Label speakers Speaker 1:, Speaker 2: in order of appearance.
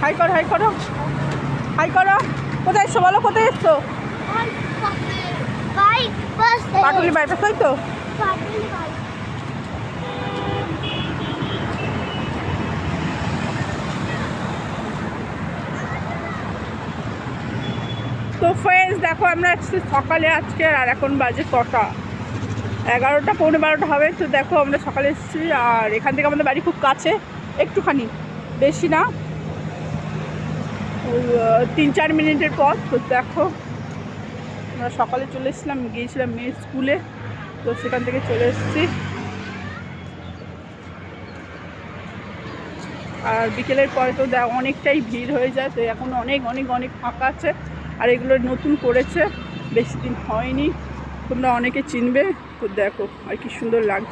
Speaker 1: High করো high করো high করো। কোথায় এসছো বলো, কোথায় এসছো? পাটুলি বাইপাস, তাই তো? তো ফ্রেন্ডস দেখো, আমরা এসেছি সকালে আজকে, আর এখন বাজে কটা, 11টা পৌনে 12টা হবে। তো দেখো আমরা সকালে এসেছি, আর এখান থেকে আমাদের বাড়ি খুব কাছে, একটুখানি, বেশি না, 3-4 মিনিটের পথ। তো দেখো আমরা সকালে চলে এসেছিলাম, গিয়েছিলাম মেয়ের স্কুলে, তো সেখান থেকে চলে এসেছি। আর বিকেলের পরে তো অনেকটাই ভিড় হয়ে যায়, তো এখন অনেক অনেক অনেক ফাঁকা আছে। আর এগুলো নতুন করেছে, বেশি দিন হয়নি, তোমরা অনেকে চিনবে। তো দেখো আর কি সুন্দর লাগছে।